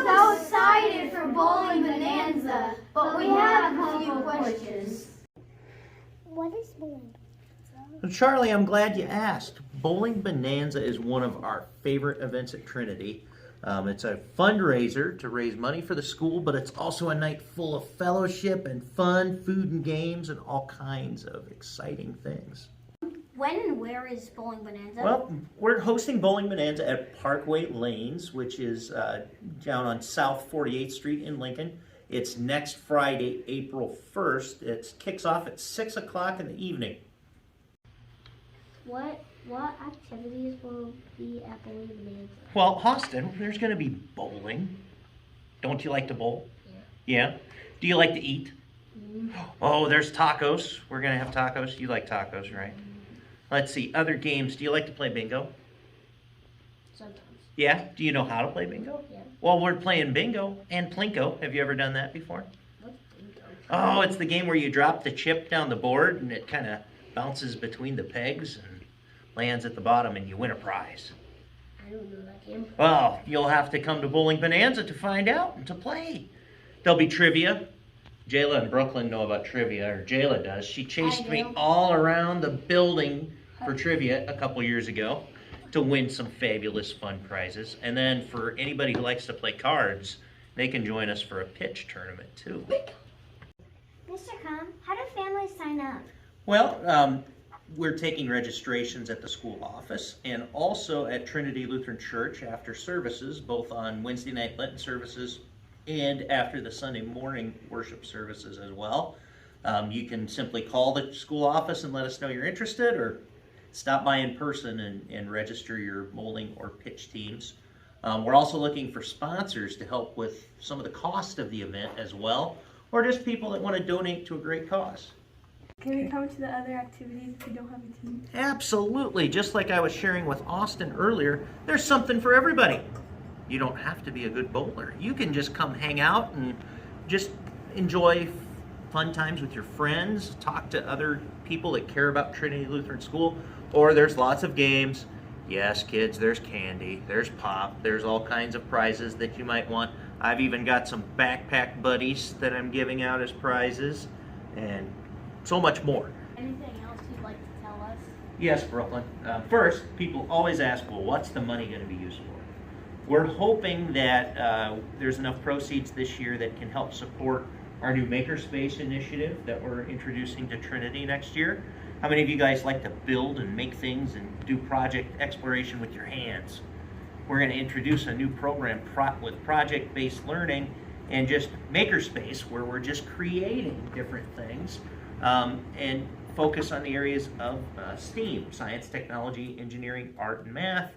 So excited for Bowling Bonanza, but we have a few questions. What is bowling? Charlie, I'm glad you asked. Bowling Bonanza is one of our favorite events at Trinity. It's a fundraiser to raise money for the school, but it's also a night full of fellowship and fun, food and games, and all kinds of exciting things. When and where is Bowling Bonanza? Well, we're hosting Bowling Bonanza at Parkway Lanes, which is down on South 48th Street in Lincoln. It's next Friday, April 1st. It kicks off at 6 o'clock in the evening. What activities will be at Bowling Bonanza? Well, Austin, there's going to be bowling. Don't you like to bowl? Yeah. Do you like to eat? Oh, there's tacos. We're going to have tacos. You like tacos, right? Let's see. Other games. Do you like to play bingo? Sometimes. Yeah? Do you know how to play bingo? Yeah. Well, we're playing bingo and plinko. Have you ever done that before? What's bingo? Oh, it's the game where you drop the chip down the board and it kind of bounces between the pegs and lands at the bottom and you win a prize. I don't know that game. Well, you'll have to come to Bowling Bonanza to find out and to play. There'll be trivia. Jayla in Brooklyn know about trivia, or Jayla does. She chased me all around the building for trivia a couple years ago to win some fabulous fun prizes. And then for anybody who likes to play cards, they can join us for a pitch tournament too. Mr. Kumm, how do families sign up? Well, we're taking registrations at the school office and also at Trinity Lutheran Church after services, both on Wednesday night Lenten services and after the Sunday morning worship services as well. You can simply call the school office and let us know you're interested, or stop by in person and register your bowling or pitch teams. We're also looking for sponsors to help with some of the cost of the event as well, or just people that want to donate to a great cause. Can we come to the other activities if we don't have a team? Absolutely. Just like I was sharing with Austin earlier, there's something for everybody. You don't have to be a good bowler. You can just come hang out and just enjoy fun times with your friends, talk to other people that care about Trinity Lutheran School, or there's lots of games. Yes, kids, there's candy, there's pop, there's all kinds of prizes that you might want. I've even got some backpack buddies that I'm giving out as prizes, and so much more. Anything else you'd like to tell us? Yes, Brooklyn. First, people always ask, well, what's the money going to be used for? We're hoping that there's enough proceeds this year that can help support our new Makerspace initiative that we're introducing to Trinity next year. How many of you guys like to build and make things and do project exploration with your hands? We're going to introduce a new program with project-based learning and just Makerspace, where we're just creating different things and focus on the areas of STEAM, science, technology, engineering, art, and math.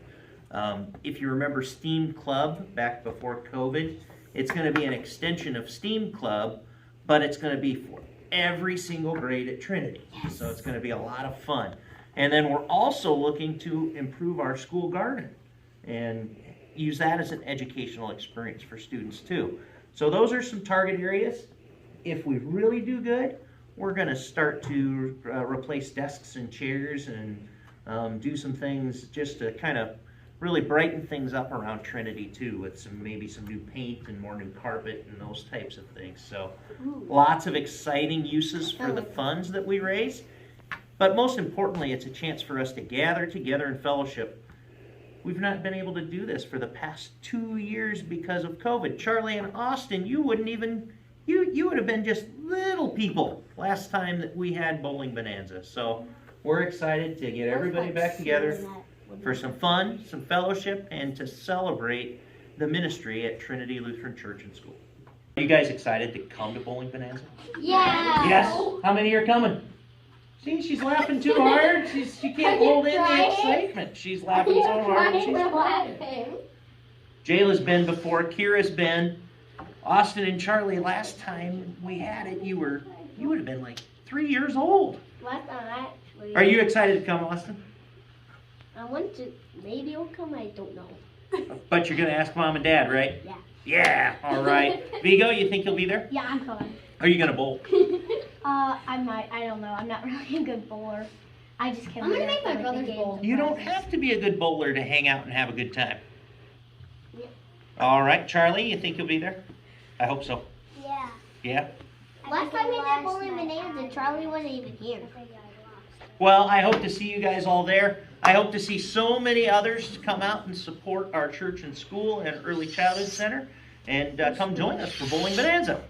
If you remember STEAM Club back before COVID, it's going to be an extension of STEAM Club, but it's going to be for every single grade at Trinity. Yes. So it's going to be a lot of fun. And then we're also looking to improve our school garden and use that as an educational experience for students too. So those are some target areas. If we really do good, we're going to start to replace desks and chairs and do some things just to kind of really brighten things up around Trinity too, with maybe some new paint and more new carpet and those types of things. So lots of exciting uses for the funds that we raise. But most importantly, it's a chance for us to gather together in fellowship. We've not been able to do this for the past 2 years because of COVID. Charlie and Austin, you wouldn't even, you would have been just little people last time that we had Bowling Bonanza. So we're excited to get everybody back together for some fun, some fellowship, and to celebrate the ministry at Trinity Lutheran Church and School. Are you guys excited to come to Bowling Bonanza? Yeah. Yes. How many are coming? See, she's laughing too hard. She can't hold in the excitement. She's laughing so hard. Jayla's been before. Kira's been. Austin and Charlie, last time we had it, you would have been like 3 years old. Last time actually. Are you excited to come, Austin? I want to. Maybe I'll come. I don't know. But you're gonna ask Mom and Dad, right? Yeah. Yeah. All right. Vigo, you think you'll be there? Yeah, I'm coming. Are you gonna bowl? I might. I don't know. I'm not really a good bowler. I just can't. I'm gonna make my brother bowl. You don't have to be a good bowler to hang out and have a good time. Yeah. All right, Charlie, you think you'll be there? I hope so. Yeah. Yeah? Last time we did Bowling Bonanza, Charlie wasn't even here. Well, I hope to see you guys all there. I hope to see so many others come out and support our church and school and early childhood center. And come join us for Bowling Bonanza.